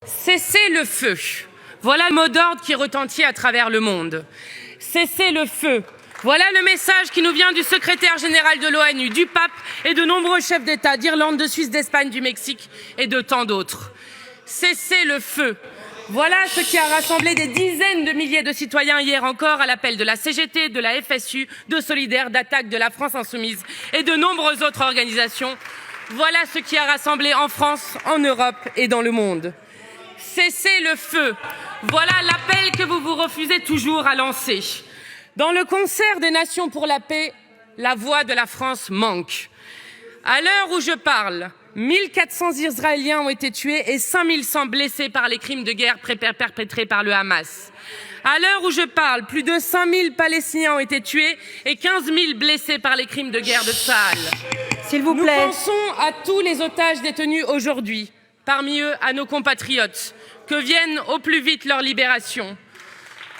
Cessez le feu. Voilà le mot d'ordre qui retentit à travers le monde. Cessez le feu. Voilà le message qui nous vient du secrétaire général de l'ONU, du pape et de nombreux chefs d'État d'Irlande, de Suisse, d'Espagne, du Mexique et de tant d'autres. Cessez le feu. Voilà ce qui a rassemblé des dizaines de milliers de citoyens hier encore à l'appel de la CGT, de la FSU, de Solidaires, d'Attaque, de la France Insoumise et de nombreuses autres organisations. Voilà ce qui a rassemblé en France, en Europe et dans le monde. Cessez le feu. Voilà l'appel que vous vous refusez toujours à lancer. Dans le concert des nations pour la paix, la voix de la France manque. À l'heure où je parle, 1400 Israéliens ont été tués et 5100 blessés par les crimes de guerre perpétrés par le Hamas. À l'heure où je parle, plus de 5000 Palestiniens ont été tués et 15 000 blessés par les crimes de guerre de Tsahal. S'il vous plaît. Nous pensons à tous les otages détenus aujourd'hui, parmi eux à nos compatriotes, que vienne au plus vite leur libération.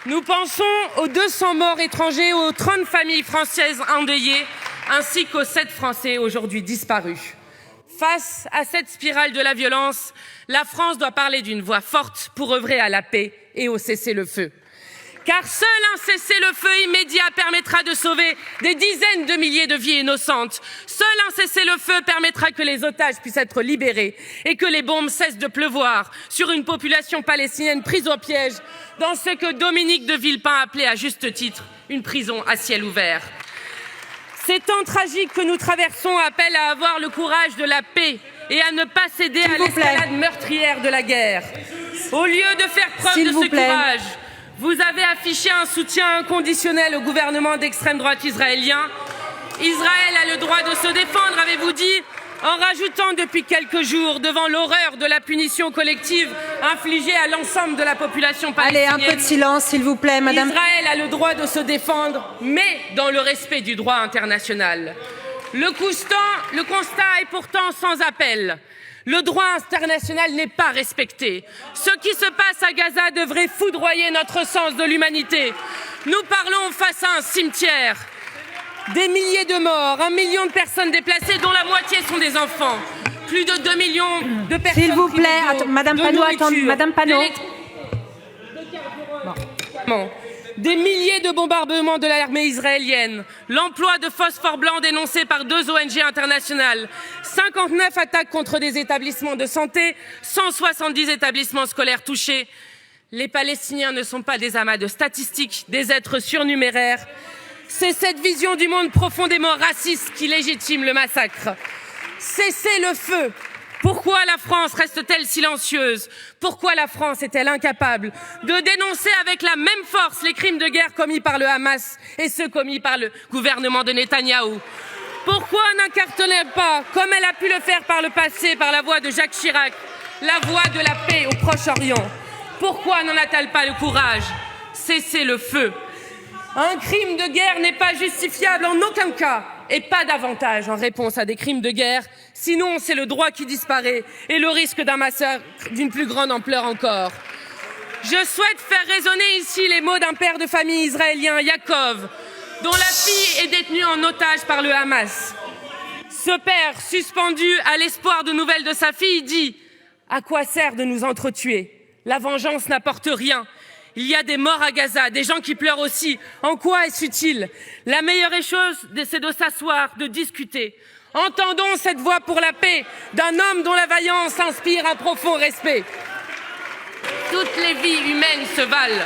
Nous pensons aux 200 morts étrangers, aux 30 familles françaises endeuillées, ainsi qu'aux 7 Français aujourd'hui disparus. Face à cette spirale de la violence, la France doit parler d'une voix forte pour œuvrer à la paix et au cessez-le-feu. Car seul un cessez-le-feu immédiat permettra de sauver des dizaines de milliers de vies innocentes. Seul un cessez-le-feu permettra que les otages puissent être libérés et que les bombes cessent de pleuvoir sur une population palestinienne prise au piège dans ce que Dominique de Villepin appelait à juste titre une prison à ciel ouvert. Ces temps tragiques que nous traversons appellent à avoir le courage de la paix et à ne pas céder à l'escalade meurtrière de la guerre. Au lieu de faire preuve de ce courage, vous avez affiché un soutien inconditionnel au gouvernement d'extrême droite israélien. Israël a le droit de se défendre, avez-vous dit, en rajoutant depuis quelques jours, devant l'horreur de la punition collective infligée à l'ensemble de la population palestinienne. Allez, un peu de silence, s'il vous plaît, madame. Israël a le droit de se défendre, mais dans le respect du droit international. Le constat est pourtant sans appel. Le droit international n'est pas respecté. Ce qui se passe à Gaza devrait foudroyer notre sens de l'humanité. Nous parlons face à un cimetière. Des milliers de morts, 1 million de personnes déplacées, dont la moitié sont des enfants. Plus de 2 millions de personnes. S'il vous plaît, madame Panot, attendez, madame Panot. Bon. Des milliers de bombardements de l'armée israélienne, l'emploi de phosphore blanc dénoncé par 2 ONG internationales, 59 attaques contre des établissements de santé, 170 établissements scolaires touchés. Les Palestiniens ne sont pas des amas de statistiques, des êtres surnuméraires. C'est cette vision du monde profondément raciste qui légitime le massacre. Cessez le feu. Pourquoi la France reste-t-elle silencieuse? Pourquoi la France est-elle incapable de dénoncer avec la même force les crimes de guerre commis par le Hamas et ceux commis par le gouvernement de Netanyahou? Pourquoi n'incarne-t-elle pas, comme elle a pu le faire par le passé, par la voix de Jacques Chirac, la voix de la paix au Proche-Orient? Pourquoi n'en a-t-elle pas le courage? Cessez le feu. Un crime de guerre n'est pas justifiable en aucun cas et pas davantage en réponse à des crimes de guerre, sinon c'est le droit qui disparaît et le risque d'un massacre d'une plus grande ampleur encore. Je souhaite faire résonner ici les mots d'un père de famille israélien, Yaakov, dont la fille est détenue en otage par le Hamas. Ce père, suspendu à l'espoir de nouvelles de sa fille, dit « À quoi sert de nous entretuer? La vengeance n'apporte rien. Il y a des morts à Gaza, des gens qui pleurent aussi. En quoi est-ce utile? La meilleure chose, c'est de s'asseoir, de discuter. Entendons cette voix pour la paix d'un homme dont la vaillance inspire un profond respect. Toutes les vies humaines se valent.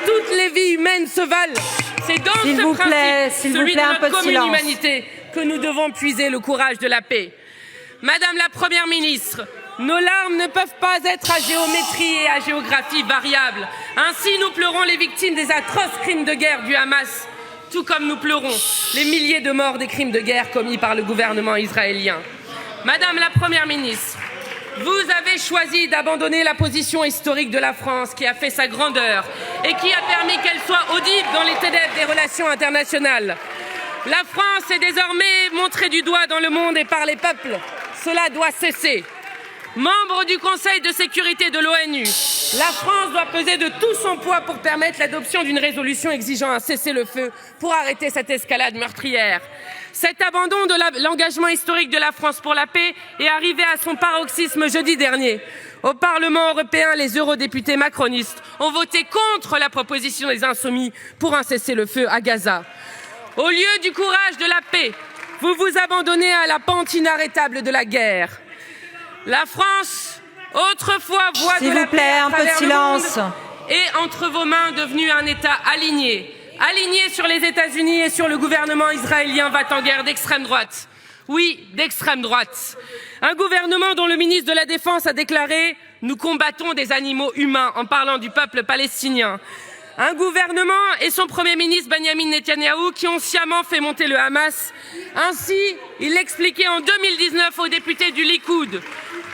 Toutes les vies humaines se valent. C'est dans ce principe, celui de notre commune humanité, que nous devons puiser le courage de la paix. Madame la Première ministre, nos larmes ne peuvent pas être à géométrie et à géographie variables. Ainsi, nous pleurons les victimes des atroces crimes de guerre du Hamas, tout comme nous pleurons les milliers de morts des crimes de guerre commis par le gouvernement israélien. Madame la Première ministre, vous avez choisi d'abandonner la position historique de la France qui a fait sa grandeur et qui a permis qu'elle soit audible dans les ténèbres des relations internationales. La France est désormais montrée du doigt dans le monde et par les peuples. Cela doit cesser. Membre du Conseil de sécurité de l'ONU, la France doit peser de tout son poids pour permettre l'adoption d'une résolution exigeant un cessez-le-feu pour arrêter cette escalade meurtrière. Cet abandon de l'engagement historique de la France pour la paix est arrivé à son paroxysme jeudi dernier. Au Parlement européen, les eurodéputés macronistes ont voté contre la proposition des Insoumis pour un cessez-le-feu à Gaza. Au lieu du courage de la paix, vous vous abandonnez à la pente inarrêtable de la guerre. La France, autrefois voix de la paix à travers le monde, est entre vos mains devenu un État aligné sur les États-Unis et sur le gouvernement israélien va en guerre d'extrême droite. Oui, d'extrême droite. Un gouvernement dont le ministre de la Défense a déclaré « Nous combattons des animaux humains » en parlant du peuple palestinien. Un gouvernement et son Premier ministre Benyamin Netanyahou qui ont sciemment fait monter le Hamas. Ainsi, il l'expliquait en 2019 aux députés du Likoud.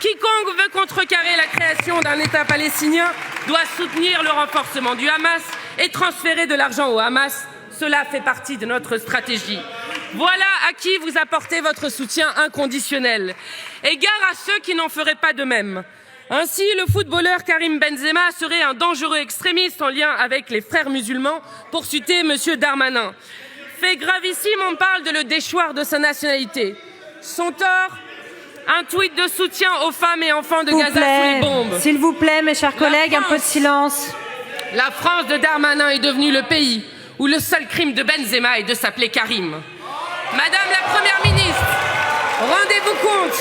Quiconque veut contrecarrer la création d'un État palestinien doit soutenir le renforcement du Hamas et transférer de l'argent au Hamas. Cela fait partie de notre stratégie. Voilà à qui vous apportez votre soutien inconditionnel. Égard à ceux qui n'en feraient pas de même. Ainsi, le footballeur Karim Benzema serait un dangereux extrémiste en lien avec les frères musulmans, pour citer M. Darmanin. Fait gravissime, on parle de le déchoir de sa nationalité. Son tort, un tweet de soutien aux femmes et enfants de Gaza sous les bombes. S'il vous plaît, mes chers collègues, un peu de silence. La France de Darmanin est devenue le pays où le seul crime de Benzema est de s'appeler Karim. Madame la Première ministre, rendez-vous compte,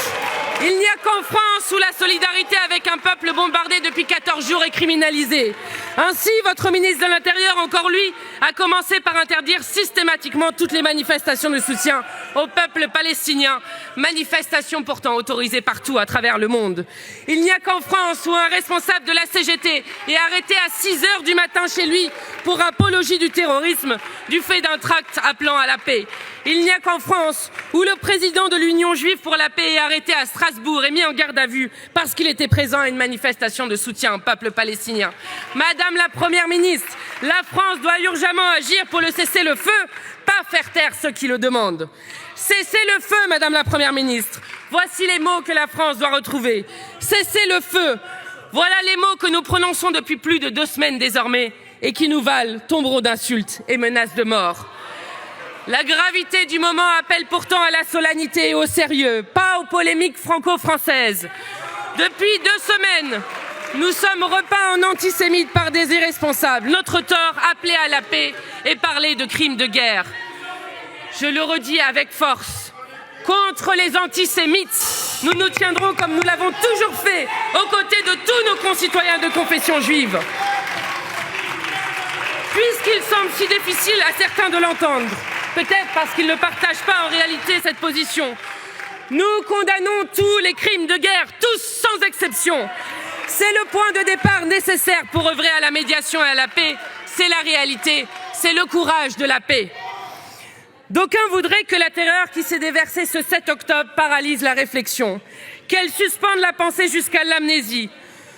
il n'y a qu'en France où la solidarité avec un peuple bombardé depuis 14 jours est criminalisée. Ainsi, votre ministre de l'Intérieur, encore lui, a commencé par interdire systématiquement toutes les manifestations de soutien au peuple palestinien, manifestations pourtant autorisées partout à travers le monde. Il n'y a qu'en France où un responsable de la CGT est arrêté à 6 heures du matin chez lui pour apologie du terrorisme du fait d'un tract appelant à la paix. Il n'y a qu'en France où le président de l'Union juive pour la paix est arrêté à Strasbourg et mis en garde à vue parce qu'il était présent à une manifestation de soutien au peuple palestinien. Madame la Première ministre, la France doit urgemment agir pour le cessez-le-feu, pas faire taire ceux qui le demandent. Cessez-le-feu, Madame la Première ministre. Voici les mots que la France doit retrouver. Cessez-le-feu. Voilà les mots que nous prononçons depuis plus de 2 semaines désormais et qui nous valent tombereaux d'insultes et menaces de mort. La gravité du moment appelle pourtant à la solennité et au sérieux, pas aux polémiques franco-françaises. Depuis 2 semaines, nous sommes repeints en antisémites par des irresponsables. Notre tort, appeler à la paix et parler de crimes de guerre. Je le redis avec force. Contre les antisémites, nous nous tiendrons comme nous l'avons toujours fait, aux côtés de tous nos concitoyens de confession juive. Puisqu'il semble si difficile à certains de l'entendre, peut-être parce qu'ils ne partagent pas en réalité cette position, nous condamnons tous les crimes de guerre, tous sans exception. C'est le point de départ nécessaire pour œuvrer à la médiation et à la paix. C'est la réalité, c'est le courage de la paix. D'aucuns voudraient que la terreur qui s'est déversée ce 7 octobre paralyse la réflexion, qu'elle suspende la pensée jusqu'à l'amnésie.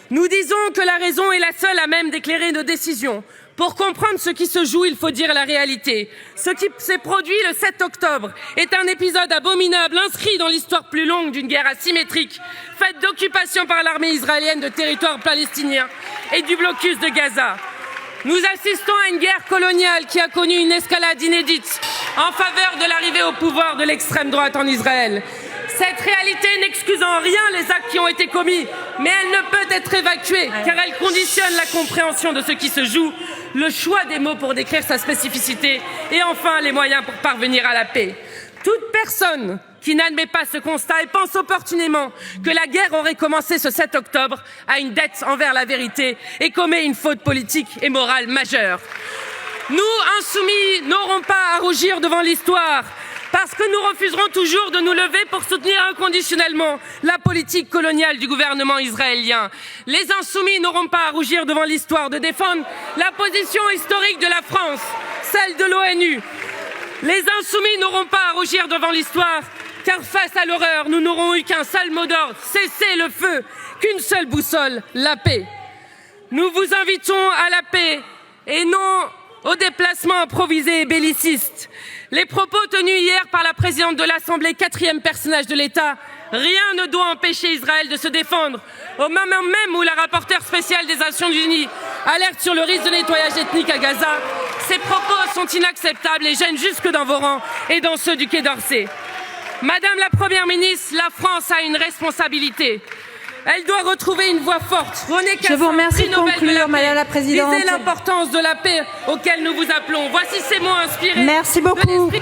Nous disons que la raison est la seule à même d'éclairer nos décisions. Pour comprendre ce qui se joue, il faut dire la réalité. Ce qui s'est produit le 7 octobre est un épisode abominable inscrit dans l'histoire plus longue d'une guerre asymétrique, faite d'occupation par l'armée israélienne de territoires palestiniens et du blocus de Gaza. Nous assistons à une guerre coloniale qui a connu une escalade inédite en faveur de l'arrivée au pouvoir de l'extrême droite en Israël. Cette réalité n'excuse en rien les actes qui ont été commis, mais elle ne peut être évacuée car elle conditionne la compréhension de ce qui se joue, le choix des mots pour décrire sa spécificité et enfin les moyens pour parvenir à la paix. Toute personne qui n'admet pas ce constat et pense opportunément que la guerre aurait commencé ce 7 octobre a une dette envers la vérité et commet une faute politique et morale majeure. Nous, insoumis, n'aurons pas à rougir devant l'histoire parce que nous refuserons toujours de nous lever pour soutenir inconditionnellement la politique coloniale du gouvernement israélien. Les insoumis n'auront pas à rougir devant l'histoire de défendre la position historique de la France, celle de l'ONU. Les insoumis n'auront pas à rougir devant l'histoire, car face à l'horreur, nous n'aurons eu qu'un seul mot d'ordre, cesser le feu, qu'une seule boussole, la paix. Nous vous invitons à la paix et non au déplacement improvisé et belliciste. Les propos tenus hier par la présidente de l'Assemblée, 4e personnage de l'État, rien ne doit empêcher Israël de se défendre. Au moment même où la rapporteure spéciale des Nations Unies alerte sur le risque de nettoyage ethnique à Gaza, Ces propos sont inacceptables et gênent jusque dans vos rangs et dans ceux du Quai d'Orsay. Madame la Première ministre, la France a une responsabilité. Elle doit retrouver une voix forte. René Cassin, je vous remercie prix de Nobel conclure, de la paix. Madame la Présidente. Disait l'importance de la paix auquel nous vous appelons. Voici ces mots inspirés. Merci beaucoup. de l'esprit